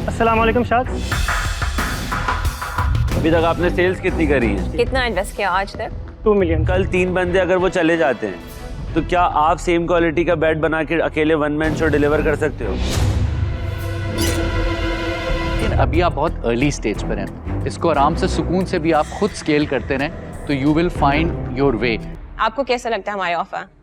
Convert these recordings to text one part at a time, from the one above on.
अस्सलाम वालेकुम शाद। अभी तक आपने सेल्स कितनी करी है? कितना इन्वेस्ट किया आज तक? 2 मिलियन। कल 3 बंदे अगर वो चले जाते हैं तो क्या आप सेम क्वालिटी का बैट बना के अकेले 1 मैन शो डिलीवर कर सकते हो? लेकिन अभी आप बहुत अर्ली स्टेज पर हैं, इसको आराम से सुकून से भी आप खुद स्केल करते रहें तो यू विल फाइंड योर वे। आपको कैसा लगता है हमारी ऑफर?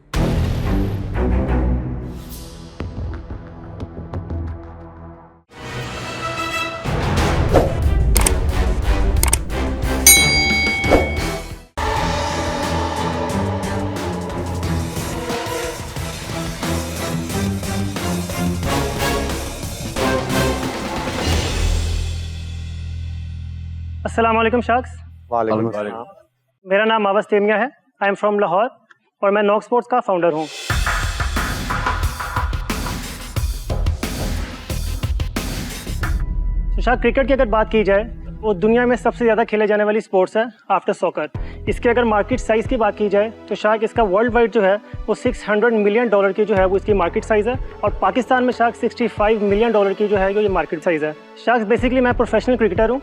अस्सलाम वालेकुम शाख्स। वालेकुम अस्सलाम। मेरा नाम आवाज़ तेमिया है। आई एम फ्रॉम लाहौर और मैं नॉक स्पोर्ट्स का फाउंडर हूँ। शायद क्रिकेट की अगर बात की जाए वो दुनिया में सबसे ज़्यादा खेले जाने वाली स्पोर्ट्स है आफ्टर सॉकर। इसके अगर मार्केट साइज़ की बात की जाए तो शायद इसका वर्ल्ड वाइड जो है वो $600 मिलियन की जो है वो इसकी मार्केट साइज़ है और पाकिस्तान में शायद $65 मिलियन की जो है ये मार्केट साइज़ है। शायद बेसिकली मैं प्रोफेशनल क्रिकेटर हूँ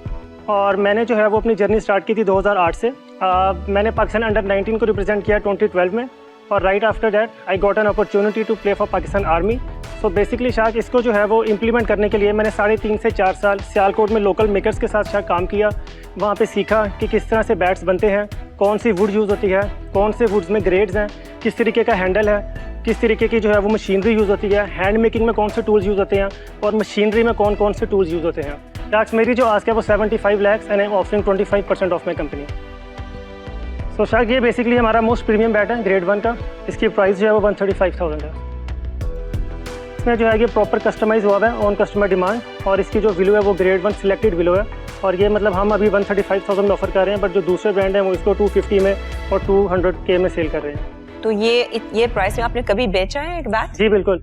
और मैंने जो है वो अपनी जर्नी स्टार्ट की थी 2008 से। मैंने पाकिस्तान अंडर 19 को रिप्रेजेंट किया 2012 में और right after that I got an opportunity to play for Pakistan army. So basically शायद इसको जो है वो इम्प्लीमेंट करने के लिए मैंने 3.5 से 4 साल सियालकोट में लोकल मेकर्स के साथ शायद काम किया। वहाँ पे सीखा कि किस तरह से बैट्स बनते हैं, कौन सी वुड यूज़ होती है, कौन से वुड्स में ग्रेड्स हैं, किस तरीके का हैंडल है, किस तरीके की जो है वो मशीनरी यूज़ होती है, हैंड मेकिंग में कौन से टूल्स यूज़ होते हैं और मशीनरी में कौन कौन से टूल्स यूज़ होते हैं। शायद मेरी जो आस्क है वो 75 lakhs and I am offering 25% of my company. So शायद ये बेसिकली हमारा मोस्ट प्रीमियम बैट है ग्रेड 1 का। इसकी प्राइस जो है वो 135,000 है। इसमें जो है ये प्रॉपर कस्टमाइज हुआ है ऑन कस्टमर डिमांड और इसकी जो विलो है वो ग्रेड 1 सिलेक्टेड विलो है और ये मतलब हम अभी 135,000 में ऑफर कर रहे हैं बट जो दूसरे ब्रांड हैं वो इसको 250 में और 200K में सेल कर रहे हैं। तो ये प्राइस में आपने कभी बेचा है एक बैट? जी बिल्कुल।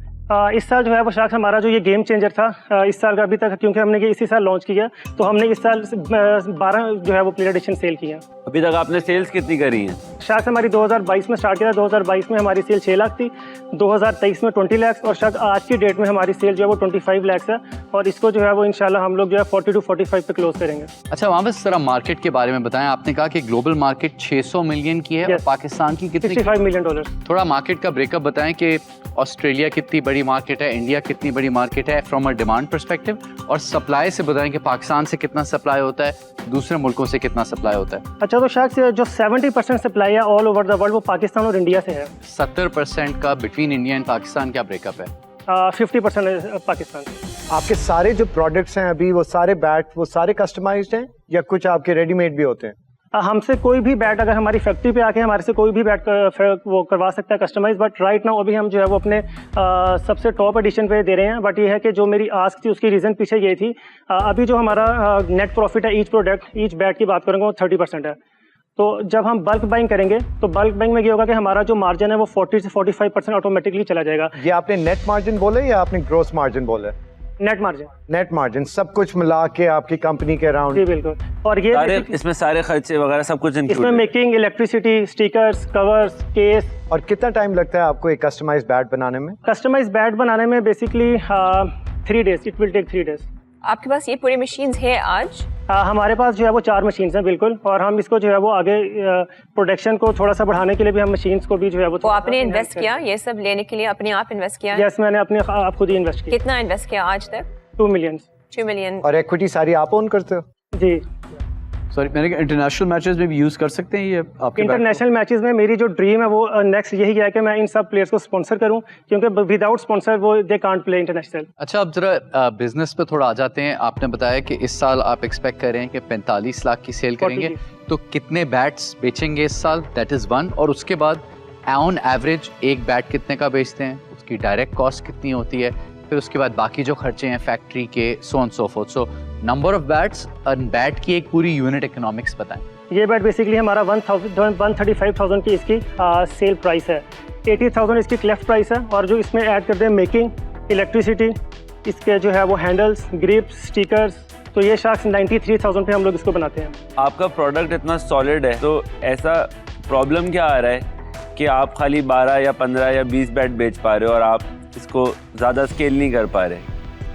इस साल जो है वो शायद हमारा जो ये गेम चेंजर था इस साल का अभी तक, क्योंकि हमने ये इसी साल लॉन्च किया तो हमने इस साल 12 जो है वो प्लेयर एडिशन सेल किया। अभी तक आपने सेल्स कितनी करी है? शायद हमारी 2022 में स्टार्ट किया था, 2022 में हमारी सेल 6 लाख थी, 2023 में 20 लाख और शायद आज की डेट में हमारी सेल जो है वो 25 लाख है और इसको जो है वो इंशाल्लाह हम लोग जो है 40 to 45 पे क्लोज करेंगे। अच्छा वहाँ बस जरा मार्केट के बारे में बताएं। आपने कहा कि ग्लोबल मार्केट 600 मिलियन की है और पाकिस्तान की कितनी? $65 मिलियन। थोड़ा मार्केट का ब्रेकअप बताएं कि ऑस्ट्रेलिया कितनी बड़ी मार्केट है, इंडिया कितनी बड़ी मार्केट है फ्रॉम अ डिमांड पर्सपेक्टिव, और सप्लाई से बताएं कि पाकिस्तान से कितना सप्लाई होता है, दूसरे मुल्कों से कितना सप्लाई होता है। अच्छा तो शायद जो 70% सप्लाई है ऑल ओवर द वर्ल्ड वो पाकिस्तान और इंडिया से है। 70% का बिटवीन इंडिया एंड पाकिस्तान क्या ब्रेकअप है? 50% पाकिस्तान। आपके सारे जो प्रोडक्ट्स हैं अभी वो सारे बैट वो सारे कस्टमाइज्ड हैं या कुछ आपके रेडीमेड भी होते हैं? हमसे कोई भी बैट अगर हमारी फैक्ट्री पे आके हमारे से कोई भी बैट वो करवा सकता है कस्टमाइज, बट राइट नाउ अभी हम जो है वो अपने सबसे टॉप एडिशन पे दे रहे हैं। बट ये है कि जो मेरी आस्क थी उसकी रीज़न पीछे ये थी, अभी जो हमारा नेट प्रॉफिट है ईच प्रोडक्ट ईच बैट की बात करूँगा वो 30% है। तो जब हम बल्क बाइंग करेंगे तो बल्क बाइंग में ये होगा कि हमारा जो मार्जिन है वो 40 से 45% ऑटोमेटिकली चला जाएगा। ये आपने नेट मार्जिन बोले या आपने ग्रोस मार्जिन बोले? Net margin. नेट मार्जिन सब कुछ मिला के आपकी कंपनी के अराउंड? जी बिल्कुल। और ये इसमें सारे खर्चे वगैरह सब कुछ इसमें इंक्लूड है? Making, electricity, stickers, covers, case. और कितना टाइम लगता है आपको एक कस्टमाइज बैट बनाने में? कस्टमाइज बैट बनाने में basically 3 days, it will take 3 days। आपके पास ये पूरी मशीन्स है आज? हमारे पास जो है वो 4 मशीन्स हैं बिल्कुल, और हम इसको जो है वो आगे प्रोडक्शन को थोड़ा सा बढ़ाने के लिए भी हम मशीन्स को भी जो है वो आपने इन्वेस्ट किया ये सब लेने के लिए? अपने आप इन्वेस्ट किया? यस मैंने अपने आप खुद ही इन्वेस्ट किया। कितना इन्वेस्ट किया आज तक? 2 मिलियन। 2 मिलियन। और इक्विटी सारी आप ओन करते हो? जी। सॉरी मैंने कहा इंटरनेशनल मैचेस में भी यूज़ कर सकते हैं ये आपके? इंटरनेशनल मैचेस में मेरी जो ड्रीम है वो नेक्स्ट यही है कि मैं इन सब प्लेयर्स को स्पॉन्सर करूं, क्योंकि विदाउट स्पॉन्सर वो दे कांट प्ले इंटरनेशनल। अच्छा अब जरा बिजनेस पे थोड़ा आ जाते हैं। आपने बताया कि इस साल आप एक्सपेक्ट कर रहे हैं कि 45 लाख की सेल करेंगे, तो कितने बैट्स बेचेंगे इस साल? That is 1। और उसके बाद ऑन एवरेज एक बैट कितने का बेचते हैं, उसकी डायरेक्ट कॉस्ट कितनी होती है, फिर उसके बाद बाकी जो खर्चे हैं फैक्ट्री के, so on so fourth. So number of bats और बैट की एक पूरी यूनिट इकोनॉमिक्स बताएं। ये बैट बेसिकली हमारा 135,000 की इसकी सेल प्राइस है, 80,000 इसकी क्लेफ्ट प्राइस है, और जो इसमें ऐड करते हैं मेकिंग, इलेक्ट्रिसिटी, इसके जो है वो हैंडल्स, ग्रिप्स, स्टिकर्स, तो ये शायद 93,000 पे हम लोग इसको बनाते हैं। आपका प्रोडक्ट इतना सॉलिड है तो ऐसा प्रॉब्लम क्या आ रहा है कि आप खाली 12 या 15 या 20 बैट बेच पा रहे हो और आप इसको ज़्यादा स्केल नहीं कर पा रहे?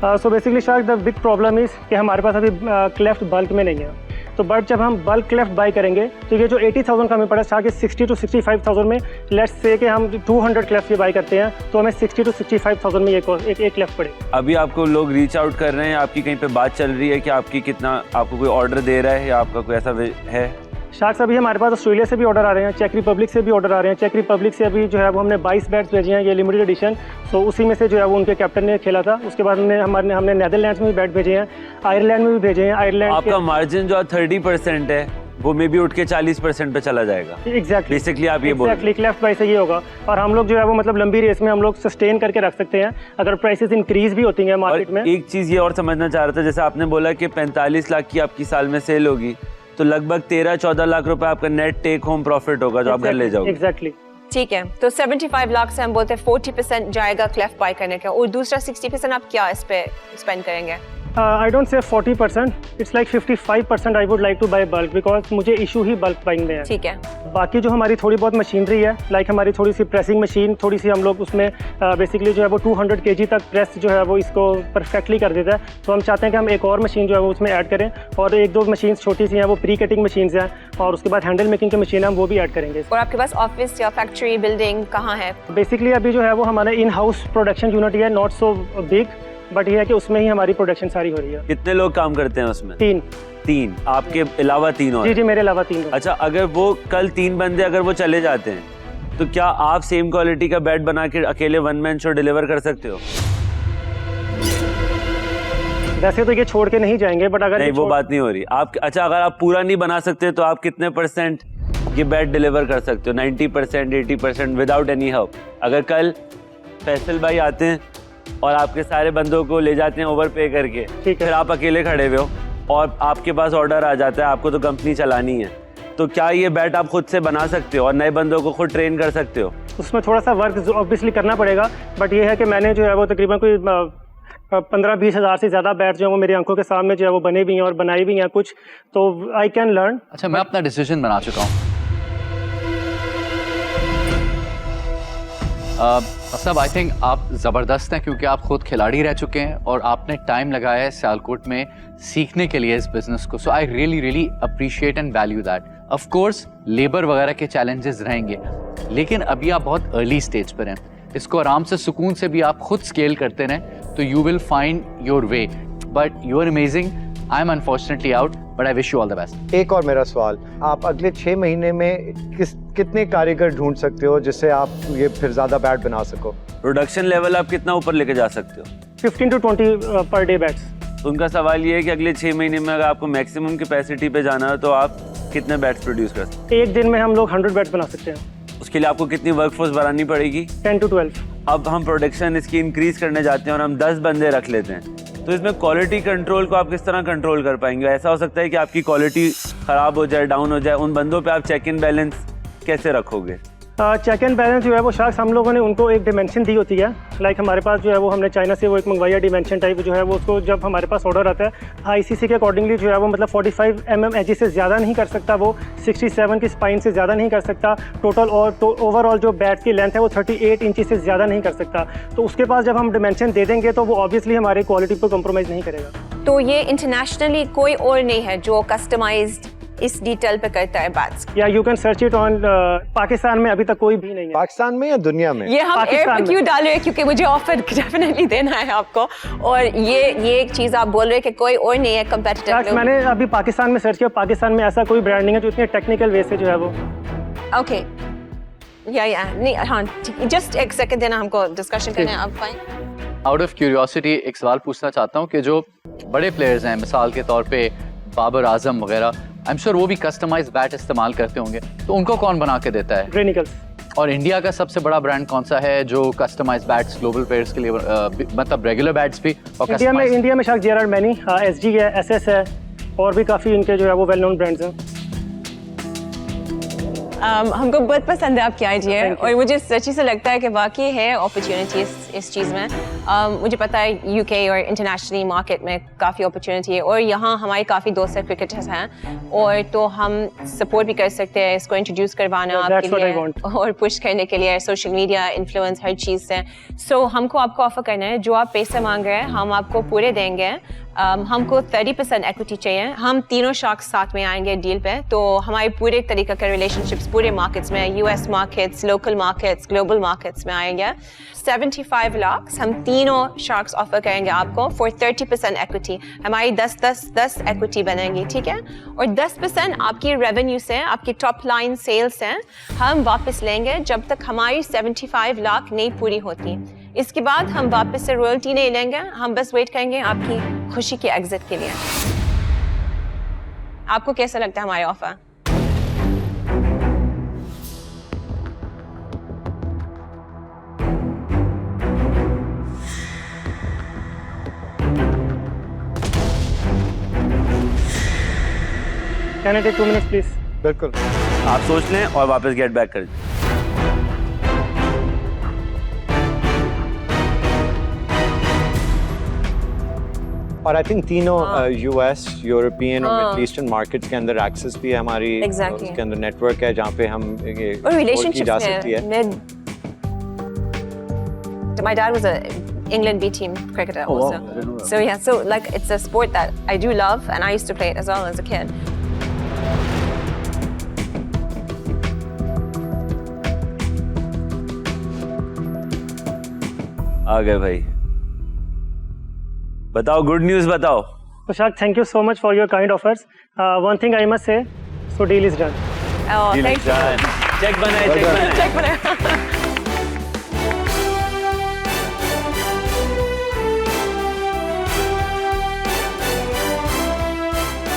So basically shark the big problem is कि हमारे पास अभी क्लेफ्ट बल्क में नहीं है, तो बट जब हम बल्क क्लेफ्ट बाई करेंगे तो ये जो 80,000 का हमें पड़ा, शार्क 60 to 65,000 में, लेट्स से कि हम 200 क्लेफ्ट ये बाई करते हैं तो हमें 60 to 65,000 में एक क्लेफ्ट पड़े। अभी आपको लोग रीच आउट कर रहे हैं, आपकी कहीं पे बात चल रही है कि आपकी कितना, आपको कोई ऑर्डर दे रहा है या आपका कोई ऐसा है? शार्क्स अभी हमारे पास ऑस्ट्रेलिया से भी ऑर्डर आ रहे हैं, चेक रिपब्लिक से भी ऑर्डर आ रहे हैं। चेक रिपब्लिक से अभी जो है वो हमने 22 बैट्स भेजे हैं, ये लिमिटेड एडिशन, तो उसी में से जो है वो उनके कैप्टन ने खेला था। उसके बाद हमने नेदरलैंड्स में भी बैट भेजे हैं, आयरलैंड में भी भेजे हैं। आयरलैंड आपका मार्जिन जो 30% है वो मे भी उठ के 40% पे चला जाएगा। एग्जैक्टली, बेसिकली आप ये बोल रहे हैं। लेफ्ट बाई से ये होगा, और हम लोग जो है वो मतलब लंबी रेस में हम लोग सस्टेन करके रख सकते हैं अगर प्राइसेस इंक्रीज भी होती हैं मार्केट में। एक चीज़ ये और समझना चाह रहा था, जैसे आपने बोला कि 45 लाख की आपकी साल में सेल होगी, तो लगभग 13-14 लाख रुपए आपका नेट टेक होम प्रॉफिट होगा जो आप घर ले जाओगे। एग्जैक्टली। ठीक है, तो 75 लाख से हम बोलते हैं 40% जाएगा क्लेफ्ट बाय करने का, और दूसरा 60% आप क्या इस पे स्पेंड करेंगे? I don't say 40%, it's like 55% I would like to buy bulk because मुझे इशू ही बल्क बाइंग में है। ठीक है। बाकी जो हमारी थोड़ी बहुत मशीनरी है, लाइक हमारी थोड़ी सी प्रेसिंग मशीन, थोड़ी सी हम लोग उसमें बेसिकली जो है वो 200 kg तक प्रेस जो है वो इसको परफेक्टली कर देता है, तो हम चाहते हैं कि हम एक और मशीन जो है वो उसमें ऐड करें, और एक दो मशीन छोटी सी हैं वो प्री कटिंग मशीन्स हैं, और उसके बाद हैंडल मेकिंग की मशीन है हम वो भी ऐड करेंगे। और आपके पास ऑफिस या फैक्ट्री बिल्डिंग कहाँ है? बेसिकली अभी जो है वो हमारा इन हाउस प्रोडक्शन यूनिट है, नॉट सो बिग, बट ये है कि उसमें ही हमारी प्रोडक्शन सारी हो रही है। कितने लोग काम करते हैं उसमें? 3 आपके अलावा 3 और? जी जी, मेरे अलावा 3 लोग। अच्छा, अगर वो कल 3 बंदे अगर वो चले जाते हैं, तो क्या आप सेम क्वालिटी का बैट बना के अकेले 1 मैन शो डिलीवर कर सकते हो? वैसे तो ये छोड़ के नहीं जाएंगे, बट अगर नहीं, वो बात नहीं हो रही। आप अच्छा, अगर आप पूरा नहीं बना सकते तो आप कितने % ये बैट डिलीवर कर सकते हो? 90%, 80% विदाउट एनी हेल्प? अगर कल फैसल भाई आते हैं और आपके सारे बंदों को ले जाते हैं ओवर पे करके, फिर आप अकेले खड़े हुए हो और आपके पास ऑर्डर आ जाता है, आपको तो कंपनी चलानी है, तो क्या ये बैट आप खुद से बना सकते हो और नए बंदों को खुद ट्रेन कर सकते हो? उसमें थोड़ा सा वर्क ऑब्वियसली करना पड़ेगा, बट ये है कि मैंने जो है वो तकरीबन कोई 15-20 हज़ार से ज़्यादा बैट्स जो है वो मेरी आंखों के सामने जो है वो बने भी हैं और बनाए भी हैं कुछ, तो आई कैन लर्न। अच्छा, मैं अपना डिसीजन बना चुका हूँ। सब आई थिंक आप ज़बरदस्त हैं क्योंकि आप खुद खिलाड़ी रह चुके हैं और आपने टाइम लगाया है सियालकोट में सीखने के लिए इस बिजनेस को। So I really appreciate and value that. Of course labour वगैरह के चैलेंजेस रहेंगे, लेकिन अभी आप बहुत अर्ली स्टेज पर हैं। इसको आराम से सुकून से भी आप खुद स्केल करते रहें तो you will find your way. But you are amazing. I am unfortunately out, but I wish you all the best. एक और मेरा सवाल, आप अगले 6 महीने में कितने कारीगर ढूंढ सकते हो जिससे आप ये फिर ज्यादा बैट बना सको? प्रोडक्शन लेवल आप कितना ऊपर लेके जा सकते हो? 15 to 20 पर डे बैट्स। उनका सवाल ये है कि अगले 6 महीने में अगर आपको मैक्सिमम कैपेसिटी पे जाना है तो आप कितने बैट्स प्रोड्यूस कर सकते हैं? एक दिन में हम लोग 100 बैट्स बना सकते हैं। उसके लिए आपको कितनी वर्कफोर्स बढ़ानी पड़ेगी? 10 to 12। अब हम प्रोडक्शन इसकी इंक्रीज करने जाते हैं और हम 10 बंदे रख लेते हैं, तो इसमें क्वालिटी कंट्रोल को आप किस तरह कंट्रोल कर पाएंगे? ऐसा हो सकता है कि आपकी क्वालिटी खराब हो जाए, डाउन हो जाए, उन बंदों पे आप चेक इन बैलेंस कैसे रखोगे? चेक एंड बैलेंस जो है वो शार्क्स हम लोगों ने उनको एक डिमेंशन दी होती है। लाइक हमारे पास जो है वो हमने चाइना से वो एक मंगवाया डिमेंशन टाइप जो है वो, उसको जब हमारे पास ऑर्डर आता है आईसीसी के अकॉर्डिंगली जो है वो मतलब 45 mm एजी से ज़्यादा नहीं कर सकता, वो 67 की स्पाइन से ज़्यादा नहीं कर सकता टोटल, और तो ओवरऑल जो बैट की लेंथ है वो 38 इंची से ज़्यादा नहीं कर सकता। तो उसके पास जब हम डिमेंशन दे देंगे तो वो ऑब्वियसली हमारी क्वालिटी पर कॉम्प्रोमाइज़ नहीं करेगा। तो ये इंटरनेशनली कोई और नहीं है जो कस्टमाइज्ड इस डिटेल पे करता है बैट्स? या you can search it on Pakistan में अभी तक कोई भी नहीं है। पाकिस्तान में या दुनिया में? ये हम एयर पे क्यों डाल रहे हैं? क्योंकि मुझे ऑफर डेफिनेटली देना है आपको, और ये एक चीज आप बोल रहे हैं कि कोई और नहीं है कंपेटिटिव। मैंने अभी पाकिस्तान में सर्च किया, पाकिस्तान में ऐसा कोई ब्रांड नहीं है जो इतने टेक्निकल वे से जो है वो। ओके, या नहीं, हाँ, जस्ट एक सेकंड देना हमको, डिस्कशन करना है। आप फाइन। आउट ऑफ क्यूरियोसिटी एक सवाल पूछना चाहता हूँ कि जो बड़े प्लेयर्स हैं, मिसाल के तौर पे बाबर आजम वगैरह, आई एम श्योर वो भी कस्टमाइज बैट इस्तेमाल करते होंगे, तो उनको कौन बना के देता है? ग्रेनिकल्स। और इंडिया का सबसे बड़ा ब्रांड कौन सा है जो कस्टमाइज बैट्स ग्लोबल प्लेयर्स के लिए, मतलब रेगुलर बैट्स भी और इंडिया में शायद JR मैनी, SG है, SS है, और भी काफ़ी इनके जो है वो वेल नोन ब्रांड्स हैं। हमको बहुत पसंद है आपकी आइडिया, और मुझे सच्ची से लगता है कि वाकई है अपॉर्चुनिटीज इस चीज़ में। मुझे पता है यूके और इंटरनेशनली मार्केट में काफ़ी अपॉर्चुनिटी है, और यहाँ हमारे काफ़ी दोस्त क्रिकेटर्स हैं, और तो हम सपोर्ट भी कर सकते हैं इसको इंट्रोड्यूस करवाना आपके लिए और पुश करने के लिए सोशल मीडिया इन्फ्लुएंस हर चीज़ से। सो हमको आपको ऑफर करना है, जो आप पैसे मांग रहे हैं हम आपको पूरे देंगे। हमको 30% इक्विटी चाहिए। हम तीनों शार्क्स साथ में आएंगे डील पे, तो हमारे पूरे तरीके के रिलेशनशिप्स पूरे मार्केट्स में, US markets, local markets, global markets में आएंगे। 75 लाख हम तीनों शार्क्स ऑफर करेंगे आपको फॉर 30% इक्विटी। हमारी 10 इक्विटी बनेंगी, ठीक है, और 10% आपकी रेवेन्यू से, आपकी टॉप लाइन सेल्स से हम वापस लेंगे जब तक हमारी 75 लाख नहीं पूरी होती। इसके बाद हम वापस से रॉयल्टी नहीं लेंगे, हम बस वेट करेंगे आपकी खुशी के एग्जिट के लिए। आपको कैसा लगता है हमारा offer? Can I take 2 minutes, please? बिल्कुल। आप सोच लें और वापस गेट बैक कर दें। और आई थिंक तीनों यूएस, यूरोपियन और मिडिल ईस्टर्न मार्केट्स के अंदर एक्सेस भी है हमारी। Exactly. उसके अंदर नेटवर्क है जहाँ पे हम ये और की रिलेशनशिप जा सकती है। My dad was a England B team cricketer Oh, wow. also. I didn't know that. So yeah, so like it's a sport that I do love, and I used to play it as well as a kid. आ गए भाई, बताओ good news बताओ। So Shak, thank you so much for your kind offers. One thing I must say, so deal is done. Oh, thanks. Check बनाए, check बनाए। Check whatever.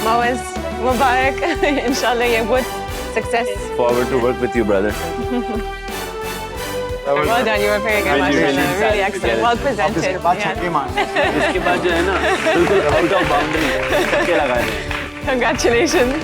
Mawaz, Mubarak, inshallah, yeah, good success. Forward to work with you, brother. Well done, you were very good, Really, mashallah, really really excellent, well presented. Yeah. इसके बाद जो है ना बिल्कुल out of boundary छक्के लगाए हैं। Congratulations.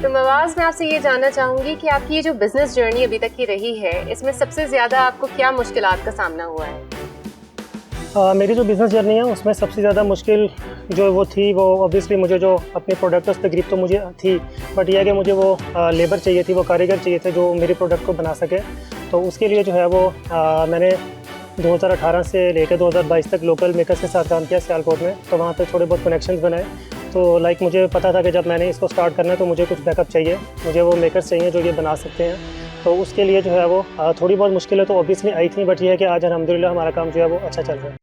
तो मवाज, मैं आपसे ये जानना चाहूँगी कि आपकी ये जो बिजनेस जर्नी अभी तक की रही है, इसमें सबसे ज़्यादा आपको क्या मुश्किलात का सामना हुआ है? मेरी जो बिज़नेस जर्नी है उसमें सबसे ज़्यादा मुश्किल जो वो थी, वो ऑब्वियसली मुझे जो अपने प्रोडक्ट उस पर ग्रिप तो मुझे थी, बट यह है कि मुझे वो लेबर चाहिए थी, वो कारीगर चाहिए थे जो मेरे प्रोडक्ट को बना सके। तो उसके लिए जो है वो मैंने 2018 से लेकर 2022 तक लोकल मेकर्स के साथ काम किया सियालकोट में। तो वहाँ पे थोड़े बहुत कनेक्शंस बनाए। तो लाइक मुझे पता था कि जब मैंने इसको स्टार्ट करना है तो मुझे कुछ बैकअप चाहिए, मुझे वो मेकर्स चाहिए जो ये बना सकते हैं। तो उसके लिए जो है वो थोड़ी बहुत मुश्किलें तो ऑब्वियसली आई थी, बट ये है कि आज अल्हम्दुलिल्लाह हमारा काम जो है वो अच्छा चल रहा है।